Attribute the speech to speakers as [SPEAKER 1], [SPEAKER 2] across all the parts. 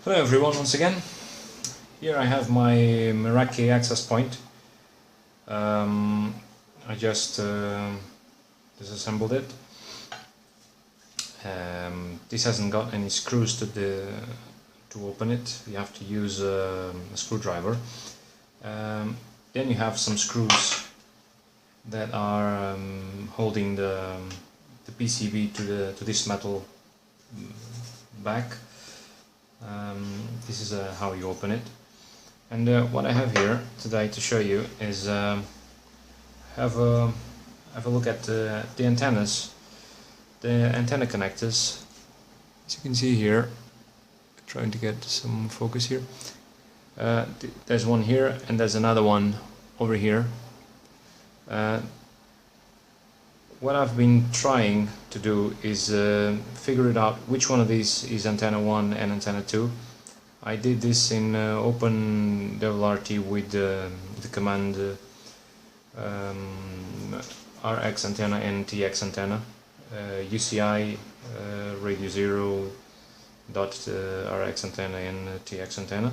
[SPEAKER 1] Hello everyone, once again. Here I have my Meraki access point. I just disassembled it. This hasn't got any screws to open it. You have to use a screwdriver. Then you have some screws that are holding the PCB to this metal back. This is how you open it, and what I have here today to show you is have a look at the antennas, the antenna connectors. As you can see here, trying to get some focus here. There's one here and there's another one over here. What I've been trying to do is figure it out which one of these is antenna 1 and antenna 2. I did this in OpenDevilRT with the command RX antenna and TX antenna, UCI radio 0 dot RX antenna and TX antenna,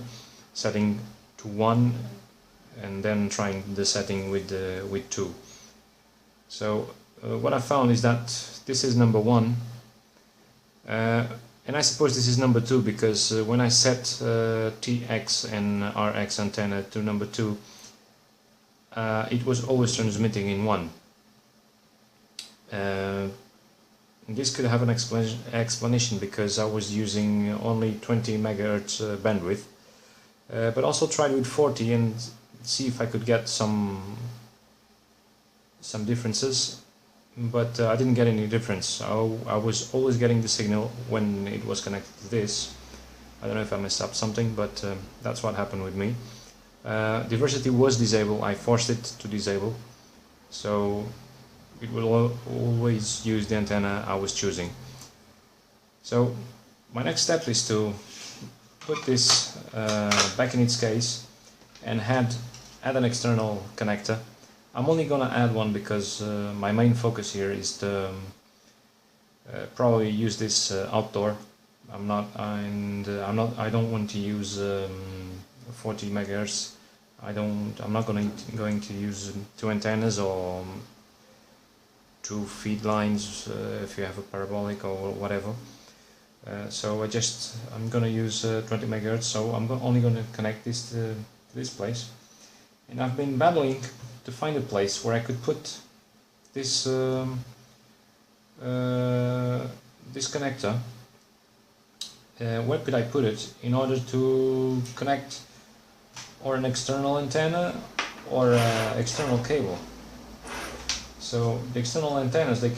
[SPEAKER 1] setting to 1 and then trying the setting with 2. So what I found is that this is number 1, and I suppose this is number 2 because when I set TX and RX antenna to number 2, it was always transmitting in 1. This could have an explanation because I was using only 20 MHz bandwidth, but also tried with 40 and see if I could get some differences. But I didn't get any difference. I was always getting the signal when it was connected to this. I don't know if I messed up something, but that's what happened with me. Diversity was disabled. I forced it to disable, so it will always use the antenna I was choosing. So my next step is to put this back in its case and add an external connector. I'm only gonna add one because my main focus here is to probably use this outdoor. I don't want to use 40 megahertz. I'm not going to use 2 antennas or 2 feed lines if you have a parabolic or whatever. So I'm gonna use 20 megahertz. So I'm only gonna connect this to this place, and I've been battling to find a place where I could put this this connector. Where could I put it in order to connect or an external antenna or external cable? So the external antennas, the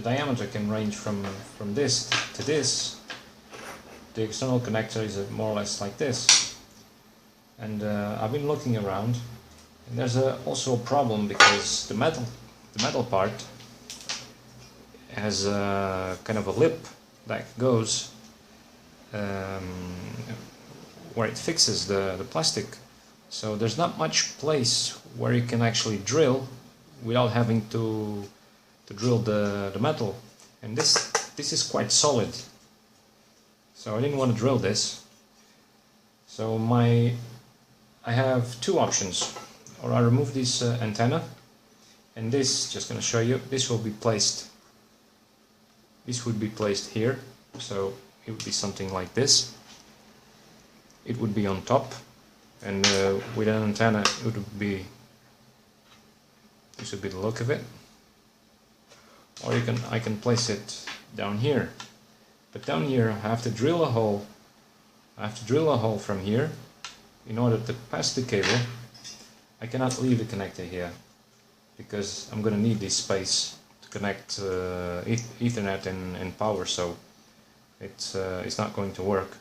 [SPEAKER 1] diameter can range from this to this. The external connector is more or less like this, and I've been looking around. And there's also a problem because the metal part has a kind of a lip that goes where it fixes the plastic. So there's not much place where you can actually drill without having to drill the metal. And this is quite solid. So I didn't want to drill this. So I have 2 options. Or I remove this antenna, and this, just going to show you, this would be placed here. So it would be something like this. It would be on top, and with an antenna it would be, this would be the look of it. Or I can place it down here, but down here I have to drill a hole. From here in order to pass the cable. I cannot leave the connector here because I'm going to need this space to connect Ethernet and power, so it's not going to work.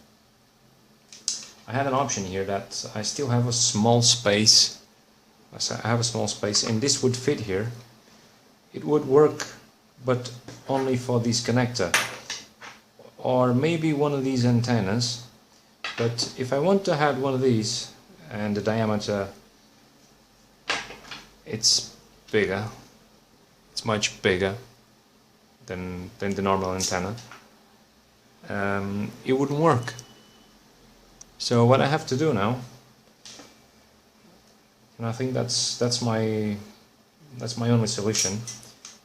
[SPEAKER 1] I have an option here that I still have a small space. And this would fit here. It would work, but only for this connector or maybe one of these antennas. But if I want to have one of these and the diameter, it's bigger, it's much bigger than the normal antenna, it wouldn't work. So what I have to do now, and I think that's my only solution.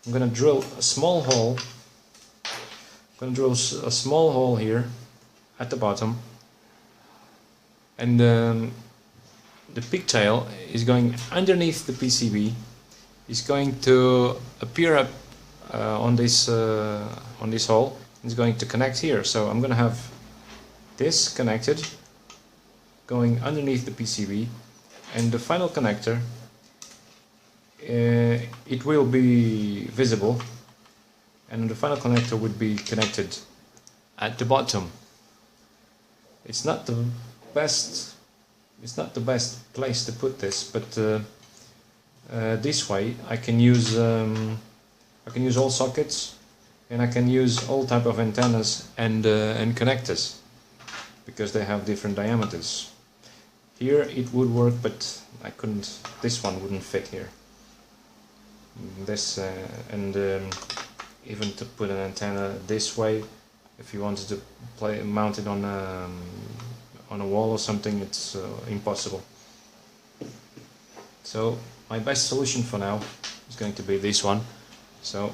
[SPEAKER 1] I'm gonna drill a small hole. I'm gonna drill a small hole here at the bottom, and the pigtail is going underneath the PCB. It's going to appear up on this hole. It's going to connect here. So I'm gonna have this connected, going underneath the PCB, and the final connector, it will be visible, and the final connector would be connected at the bottom. It's not the best place to put this, but this way I can use all sockets, and I can use all type of antennas and connectors, because they have different diameters. Here it would work, but I couldn't. This one wouldn't fit here. This even to put an antenna this way, if you wanted to mount it on a wall or something, it's impossible. So my best solution for now is going to be this one. So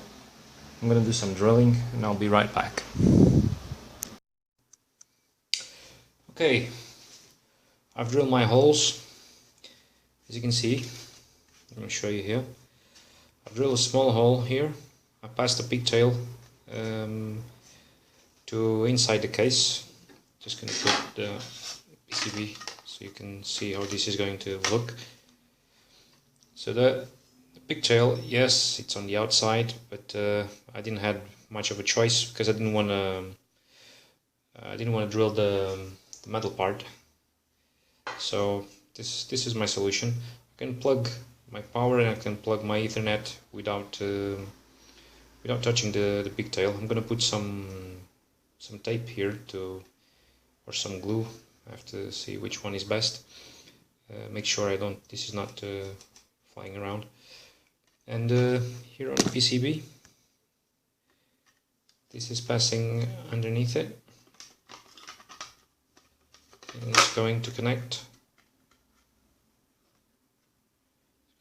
[SPEAKER 1] I'm going to do some drilling, and I'll be right back. Okay, I've drilled my holes, as you can see. Let me show you here. I've drilled a small hole here. I passed the pigtail to inside the case. Just going to put the PCB so you can see how this is going to look. So the pigtail, yes, it's on the outside, but I didn't have much of a choice, because I didn't want to drill the metal part. So this is my solution. I can plug my power and I can plug my Ethernet without touching the pigtail. I'm gonna put some tape here or some glue. I have to see which one is best. Make sure this is not flying around. And here on the PCB, this is passing underneath it, and it's going to connect.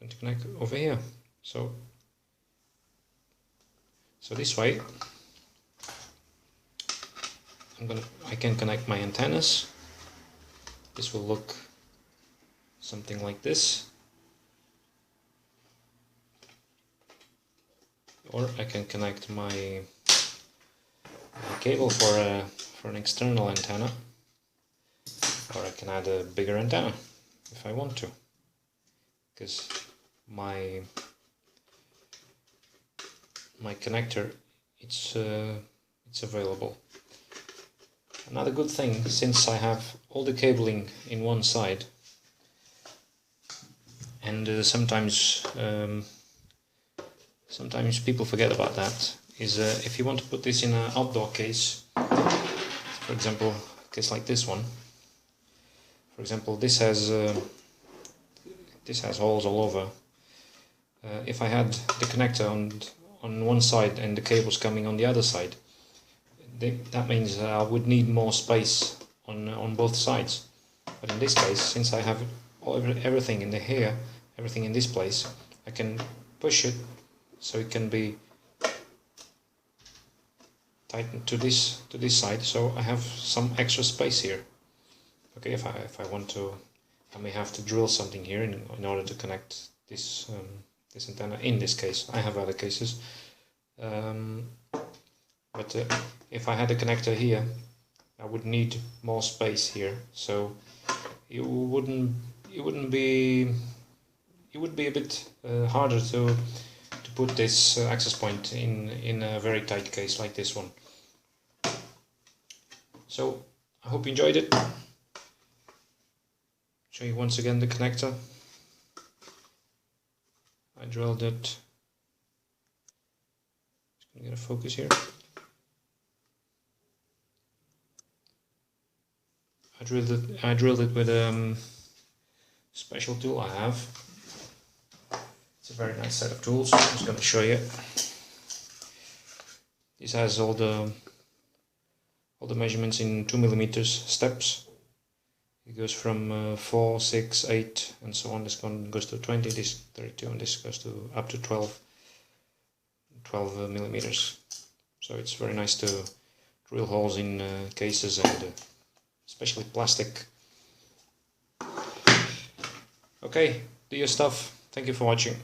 [SPEAKER 1] It's going to connect over here. So this way, I can connect my antennas. This will look something like this. Or I can connect my cable for an external antenna, or I can add a bigger antenna if I want to, because my connector, it's available. Another good thing, since I have all the cabling in one side, and sometimes people forget about that, is if you want to put this in an outdoor case, for example, a case like this one, for example, this has holes all over. If I had the connector on one side and the cables coming on the other side, that means I would need more space on both sides. But in this case, since I have everything in here, everything in this place, I can push it so it can be tightened to this side, so I have some extra space here. Okay, if I want to, I may have to drill something here in order to connect this this antenna. In this case, I have other cases, but if I had a connector here, I would need more space here, so it would be a bit harder to put this access point in a very tight case like this one. So I hope you enjoyed it. Show you once again the connector. I drilled it. Just gonna get a focus here. I drilled it with a special tool I have. It's a very nice set of tools. I'm just going to show you. This has all the measurements in 2mm steps. It goes from 4, 6, 8 and so on. This one goes to 20, this 32, and this goes to up to 12 millimeters. So it's very nice to drill holes in cases and especially plastic. Okay, do your stuff. Thank you for watching.